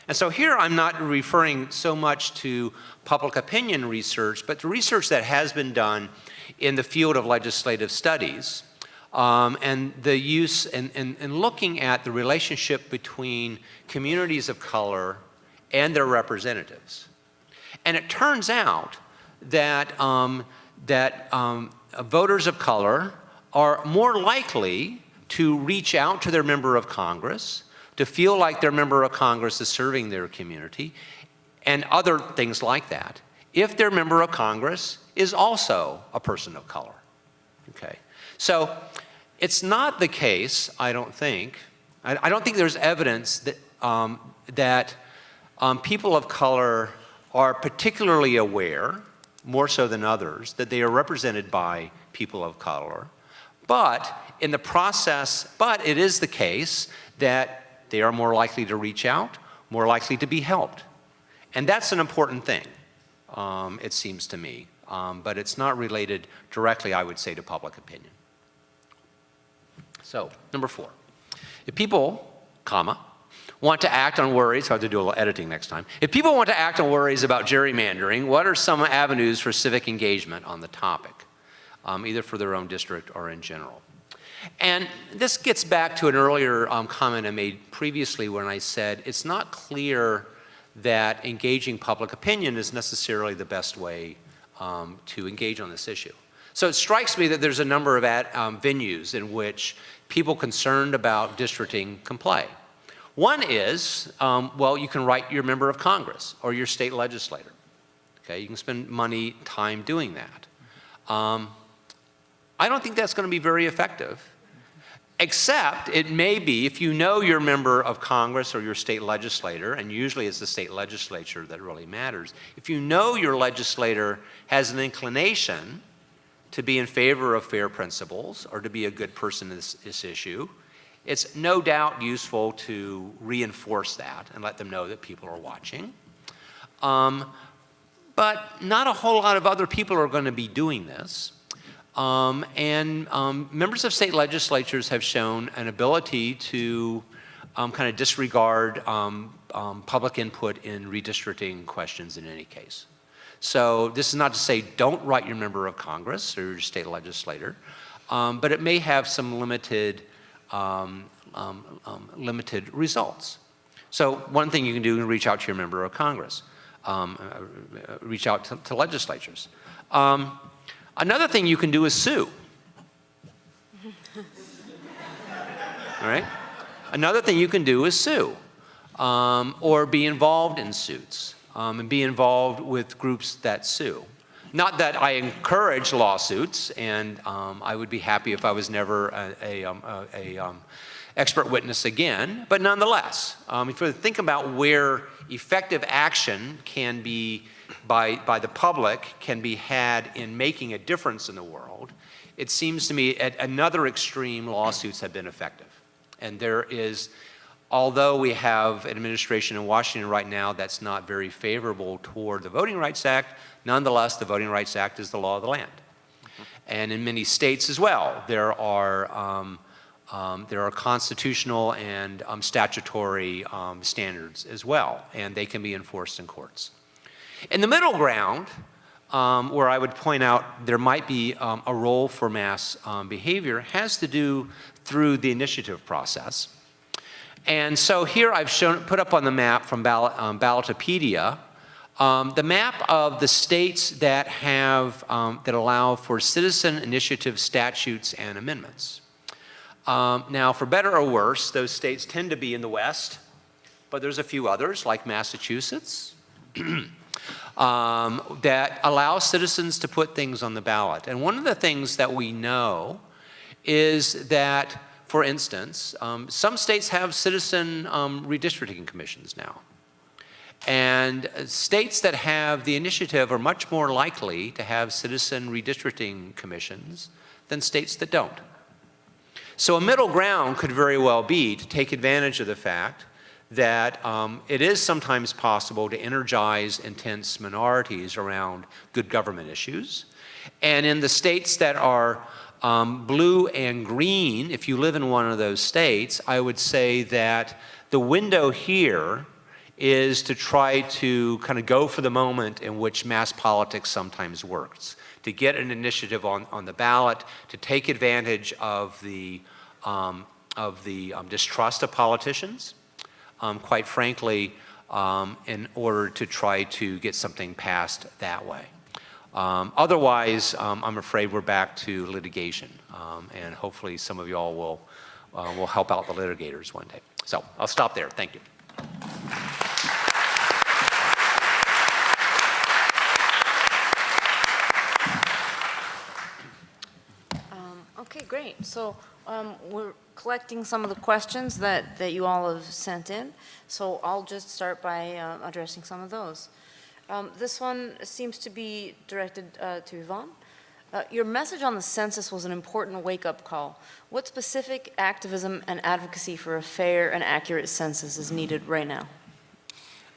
S3: And so here I'm not referring so much to public opinion research, but to research that has been done in the field of legislative studies, and the use and looking at the relationship between communities of color and their representatives. And it turns out that, voters of color are more likely to reach out to their member of Congress, to feel like their member of Congress is serving their community, and other things like that, if their member of Congress is also a person of color. Okay, so it's not the case, I don't think. I don't think there's evidence that people of color are particularly aware, more so than others, that they are represented by people of color. But in the process, but it is the case that they are more likely to reach out, more likely to be helped. And that's an important thing, it seems to me. But it's not related directly, I would say, to public opinion. So, number 4. If people, want to act on worries, I'll have to do a little editing next time. If people want to act on worries about gerrymandering, what are some avenues for civic engagement on the topic, either for their own district or in general? And this gets back to an earlier comment I made previously when I said it's not clear that engaging public opinion is necessarily the best way to engage on this issue. So it strikes me that there's a number of venues in which people concerned about districting can play. One is, well, you can write your member of Congress or your state legislator. Okay, you can spend money, time doing that. I don't think that's going to be very effective, except it may be if you know your member of Congress or your state legislator, and usually it's the state legislature that really matters. If you know your legislator has an inclination to be in favor of fair principles or to be a good person in this issue, it's no doubt useful to reinforce that and let them know that people are watching. But not a whole lot of other people are going to be doing this. Members of state legislatures have shown an ability to kind of disregard public input in redistricting questions in any case. So this is not to say don't write your member of Congress or your state legislator, but it may have some limited results. So one thing you can do is reach out to your member of Congress, reach out to legislatures. Another thing you can do is sue. All right? Another thing you can do is sue, or be involved in suits, and be involved with groups that sue. Not that I encourage lawsuits, and I would be happy if I was never a expert witness again, but nonetheless, if you think about where effective action can be by the public can be had in making a difference in the world, it seems to me at another extreme, lawsuits have been effective. And there is, although we have an administration in Washington right now that's not very favorable toward the Voting Rights Act, nonetheless, the Voting Rights Act is the law of the land. And in many states as well, there are constitutional and statutory standards as well, and they can be enforced in courts. In the middle ground, where I would point out there might be a role for mass behavior, has to do through the initiative process. And so here I've put up on the map from Ballotopedia the map of the states that have that allow for citizen initiative statutes and amendments. Now, for better or worse, those states tend to be in the West, but there's a few others, like Massachusetts, that allow citizens to put things on the ballot. And one of the things that we know is that for instance, some states have citizen redistricting commissions now. And states that have the initiative are much more likely to have citizen redistricting commissions than states that don't. So a middle ground could very well be to take advantage of the fact that it is sometimes possible to energize intense minorities around good government issues. And in the states that are blue and green, if you live in one of those states, I would say that the window here is to try to kind of go for the moment in which mass politics sometimes works, to get an initiative on the ballot, to take advantage of the distrust of politicians, quite frankly, in order to try to get something passed that way. Otherwise, I'm afraid we're back to litigation, and hopefully some of y'all will help out the litigators one day. So I'll stop there. Thank you.
S1: Okay, great. So we're collecting some of the questions that you all have sent in. So I'll just start by addressing some of those. This one seems to be directed to Yvonne. Your message on the census was an important wake-up call. What specific activism and advocacy for a fair and accurate census is needed right now?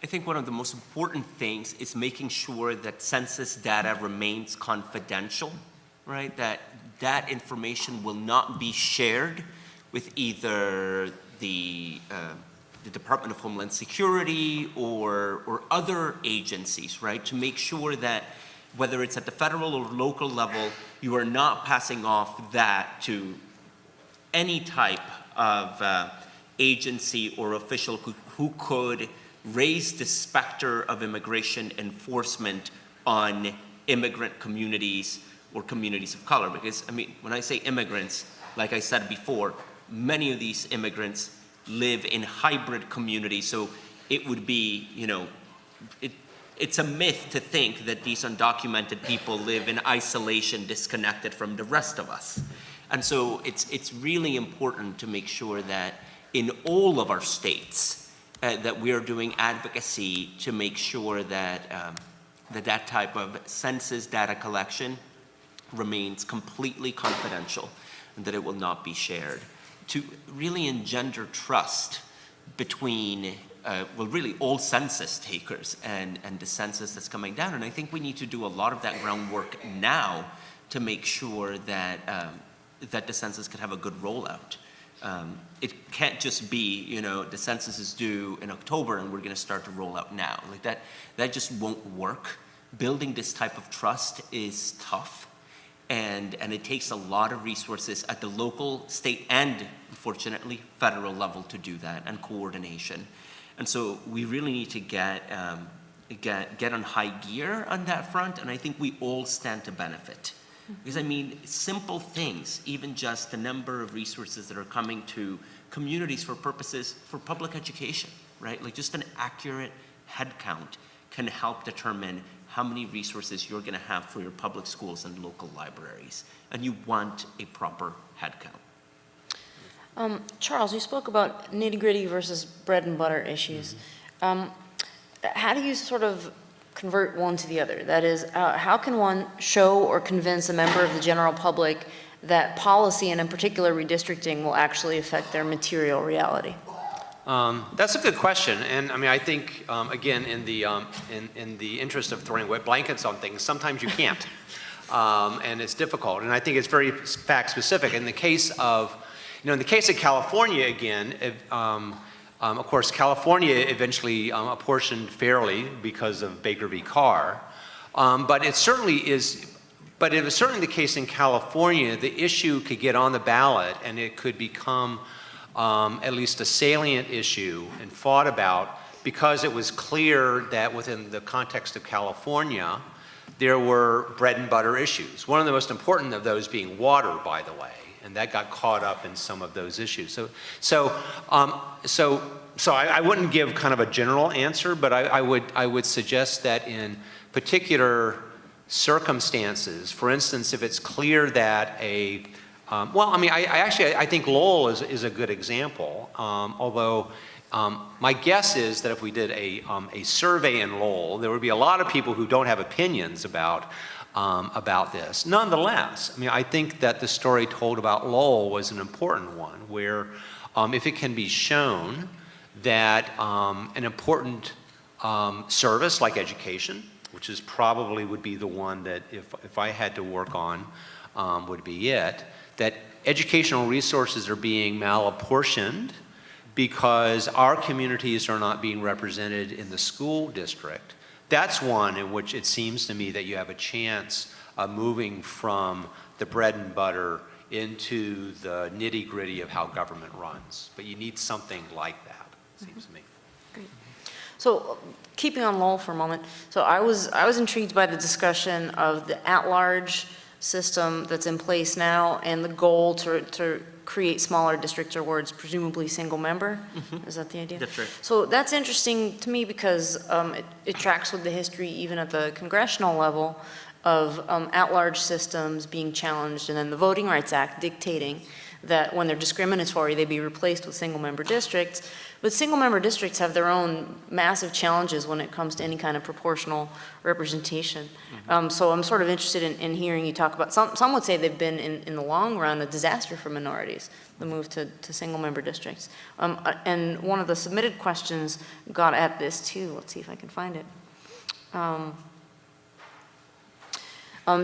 S2: I think one of the most important things is making sure that census data remains confidential, right? That information will not be shared with either the Department of Homeland Security or other agencies, right? To make sure that whether it's at the federal or local level, you are not passing off that to any type of agency or official who could raise the specter of immigration enforcement on immigrant communities or communities of color. Because, I mean, when I say immigrants, like I said before, many of these immigrants live in hybrid communities, so it would be, you know, it's a myth to think that these undocumented people live in isolation, disconnected from the rest of us. And so it's really important to make sure that in all of our states that we are doing advocacy to make sure that that type of census data collection remains completely confidential and that it will not be shared, to really engender trust between well, really all census takers and the census that's coming down. And I think we need to do a lot of that groundwork now to make sure that that the census can have a good rollout. It can't just be, you know, the census is due in October and we're going to start to roll out now. Like that just won't work. Building this type of trust is tough. And it takes a lot of resources at the local, state, and unfortunately, federal level to do that, and coordination. And so we really need to get on high gear on that front, and I think we all stand to benefit. Because I mean, simple things, even just the number of resources that are coming to communities for purposes for public education, right? Like just an accurate head count can help determine how many resources you're going to have for your public schools and local libraries. And you want a proper head count.
S1: Charles, you spoke about nitty-gritty versus bread and butter issues. How do you sort of convert one to the other? That is, how can one show or convince a member of the general public that policy, and in particular redistricting, will actually affect their material reality?
S3: That's a good question, and I mean, I think again, in the interest of throwing wet blankets on things, sometimes you can't, and it's difficult. And I think it's very fact specific. In the case of, in the case of California, again, of course, California eventually apportioned fairly because of Baker v. Carr, but it certainly is. But it was certainly the case in California. The issue could get on the ballot, and it could become at least a salient issue and fought about, because it was clear that within the context of California, there were bread and butter issues. One of the most important of those being water, by the way, and that got caught up in some of those issues. So I wouldn't give kind of a general answer, but I would suggest that in particular circumstances, for instance, if it's clear that a Well, I mean, I think Lowell is a good example, although my guess is that if we did a survey in Lowell, there would be a lot of people who don't have opinions about this. Nonetheless, I mean, I think that the story told about Lowell was an important one, where if it can be shown that an important service like education, which is probably would be the one that if I had to work on would be it, that educational resources are being malapportioned because our communities are not being represented in the school district. That's one in which it seems to me that you have a chance of moving from the bread and butter into the nitty-gritty of how government runs. But you need something like that, it seems to me.
S1: Great. So keeping on Lowell for a moment, so I was intrigued by the discussion of the at-large system that's in place now and the goal to create smaller districts or wards, presumably single member. Is that the idea?
S2: That's right.
S1: So that's interesting to me because it tracks with the history even at the congressional level of at-large systems being challenged, and then the Voting Rights Act dictating that when they're discriminatory, they be replaced with single-member districts. But single-member districts have their own massive challenges when it comes to any kind of proportional representation. So I'm sort of interested in hearing you talk about, some would say they've been, in the long run, a disaster for minorities, the move to single-member districts. And one of the submitted questions got at this too. Let's see if I can find it.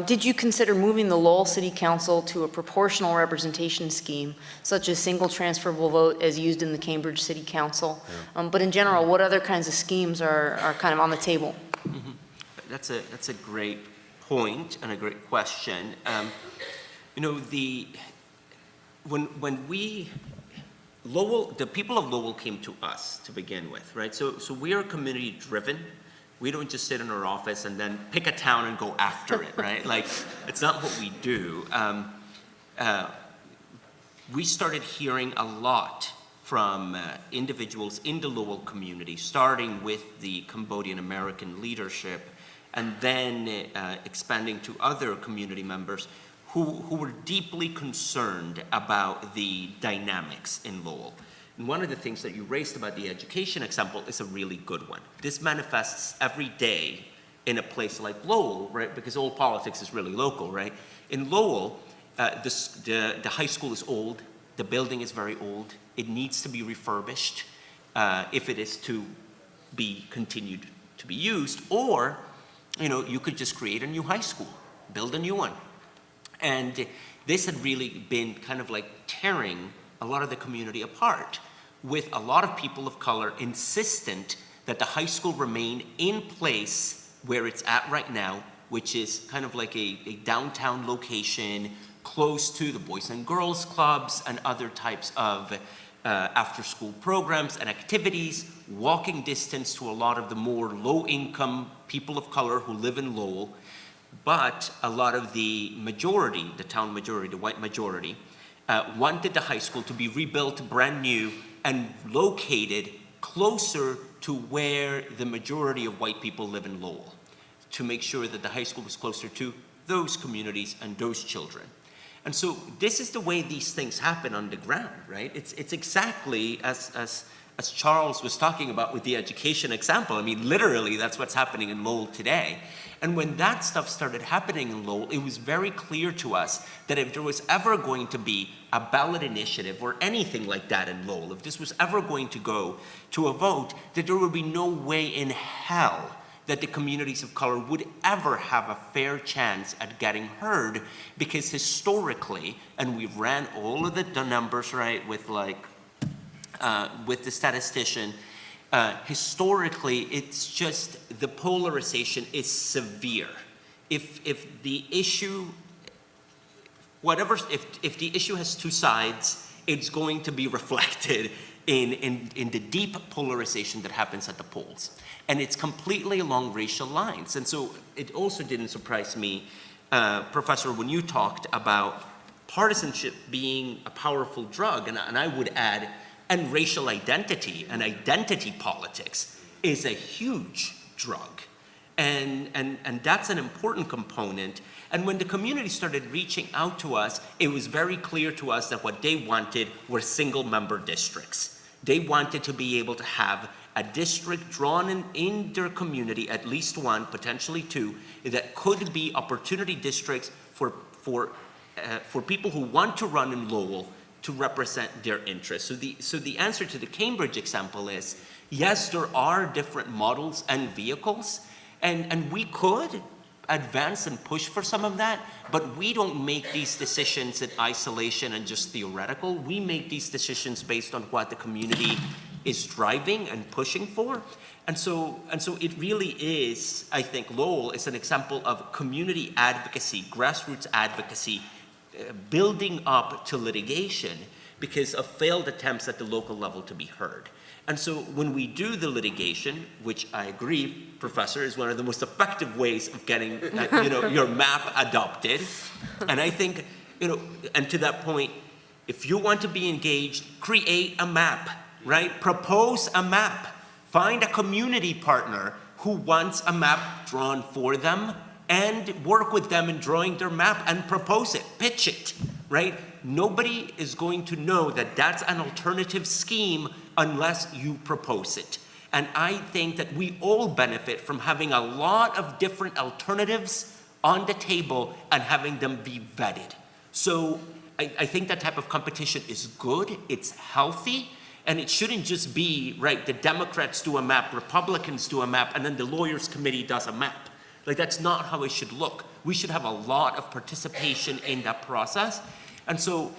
S1: Did you consider moving the Lowell City Council to a proportional representation scheme, such as single transferable vote as used in the Cambridge City Council? But in general, what other kinds of schemes are kind of on the table?
S2: That's a great point and a great question. You know, when Lowell, the people of Lowell came to us to begin with, right? So we are community driven. We don't just sit in our office and then pick a town and go after it, right? Like, it's not what we do. We started hearing a lot from individuals in the Lowell community, starting with the Cambodian American leadership, and then expanding to other community members who were deeply concerned about the dynamics in Lowell. And one of the things that you raised about the education example is a really good one. This manifests every day in a place like Lowell, right? Because all politics is really local, right? In Lowell, the high school is old. The building is very old. It needs to be refurbished if it is to be continued to be used. Or, you know, you could just create a new high school, build a new one. And this had really been kind of like tearing a lot of the community apart, with a lot of people of color insistent that the high school remain in place where it's at right now, which is kind of like a downtown location close to the Boys and Girls Clubs and other types of after-school programs and activities, walking distance to a lot of the more low-income people of color who live in Lowell. But a lot of the majority, the town majority, the white majority, wanted the high school to be rebuilt brand new and located closer to where the majority of white people live in Lowell, to make sure that the high school was closer to those communities and those children. And so this is the way these things happen on the ground, right? It's exactly as Charles was talking about with the education example. I mean, literally, that's what's happening in Lowell today. And when that stuff started happening in Lowell, it was very clear to us that if there was ever going to be a ballot initiative or anything like that in Lowell, if this was ever going to go to a vote, that there would be no way in hell that the communities of color would ever have a fair chance at getting heard, because historically, and we ran all of the numbers, right, with the statistician, historically, it's just the polarization is severe. If the issue, if the issue has two sides, it's going to be reflected in the deep polarization that happens at the polls. And it's completely along racial lines. And so it also didn't surprise me, Professor, when you talked about partisanship being a powerful drug, and I would add, and racial identity and identity politics is a huge drug. And that's an important component. And when the community started reaching out to us, it was very clear to us that what they wanted were single-member districts. They wanted to be able to have a district drawn in their community, at least one, potentially two, that could be opportunity districts for people who want to run in Lowell to represent their interests. So the answer to the Cambridge example is, yes, there are different models and vehicles, and we could advance and push for some of that, but we don't make these decisions in isolation and just theoretical. We make these decisions based on what the community is driving and pushing for. And so it really is, I think Lowell is an example of community advocacy, grassroots advocacy, building up to litigation because of failed attempts at the local level to be heard. And so when we do the litigation, which I agree, Professor, is one of the most effective ways of getting your map adopted. And I think, and to that point, if you want to be engaged, create a map, right? Propose a map. Find a community partner who wants a map drawn for them and work with them in drawing their map and propose it, pitch it, right? Nobody is going to know that that's an alternative scheme unless you propose it. And I think that we all benefit from having a lot of different alternatives on the table and having them be vetted. So I think that type of competition is good, it's healthy, and it shouldn't just be, right, the Democrats do a map, Republicans do a map, and then the lawyers committee does a map. Like, that's not how it should look. We should have a lot of participation in that process. And so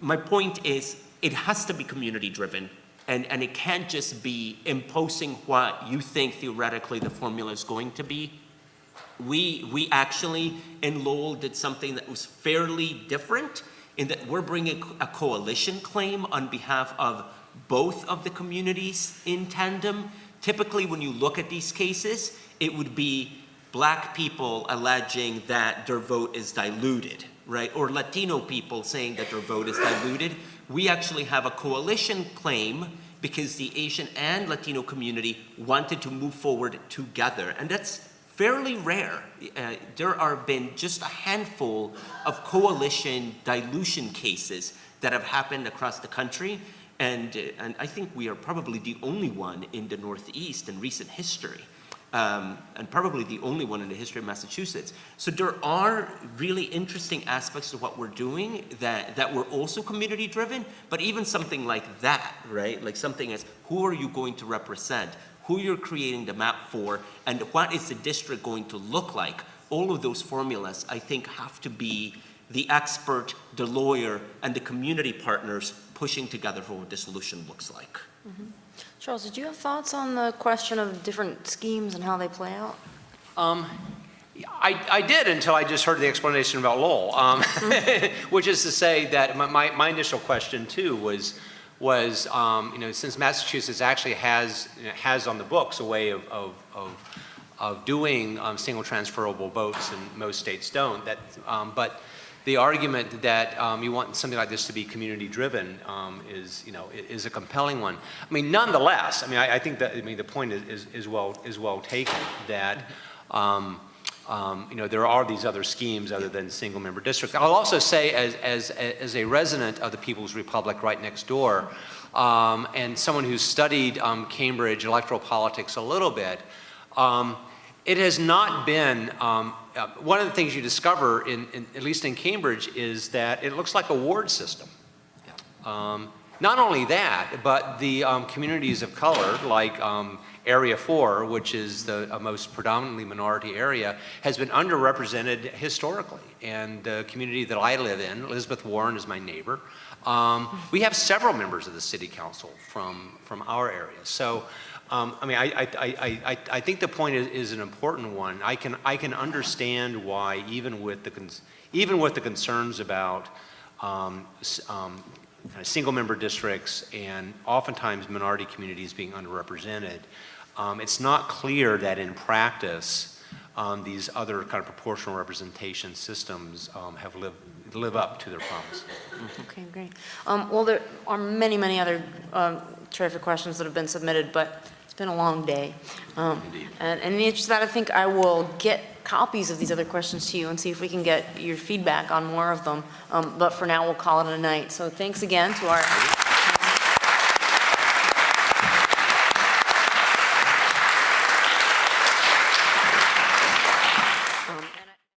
S2: my point is, it has to be community driven, and it can't just be imposing what you think theoretically the formula is going to be. We actually in Lowell did something that was fairly different in that we're bringing a coalition claim on behalf of both of the communities in tandem. Typically when you look at these cases, it would be Black people alleging that their vote is diluted, right? Or Latino people saying that their vote is diluted. We actually have a coalition claim because the Asian and Latino community wanted to move forward together. And that's fairly rare. There have been just a handful of coalition dilution cases that have happened across the country. And I think we are probably the only one in the Northeast in recent history. And probably the only one in the history of Massachusetts. So there are really interesting aspects to what we're doing that were also community driven, but even something like that, right? Like something as, who are you going to represent? Who you're creating the map for, and what is the district going to look like? All of those formulas, I think, have to be the expert, the lawyer, and the community partners pushing together for what the solution looks like.
S1: Mm-hmm. Charles, did you have thoughts on the question of different schemes and how they play out?
S3: I did until I just heard the explanation about Lowell, which is to say that my initial question too was since Massachusetts actually has on the books a way of doing single transferable votes, and most states don't. But the argument that you want something like this to be community driven is a compelling one. I mean, nonetheless, I think that the point is well taken that. There are these other schemes other than single member districts. I'll also say as a resident of the People's Republic right next door, and someone who's studied Cambridge electoral politics a little bit, it has not been, one of the things you discover at least in Cambridge is that it looks like a ward system. Not only that, but the communities of color, like Area 4, which is the most predominantly minority area, has been underrepresented historically. And the community that I live in, Elizabeth Warren is my neighbor, we have several members of the city council from our area. So, I think the point is an important one. I can understand why, even with the concerns about kind of single member districts and oftentimes minority communities being underrepresented, it's not clear that in practice these other kind of proportional representation systems have live up to their promise.
S1: Okay, great. Well, there are many other terrific questions that have been submitted, but been a long day.
S3: Indeed.
S1: And in the interest of that, I think I will get copies of these other questions to you and see if we can get your feedback on more of them. But for now, we'll call it a night. So thanks again to our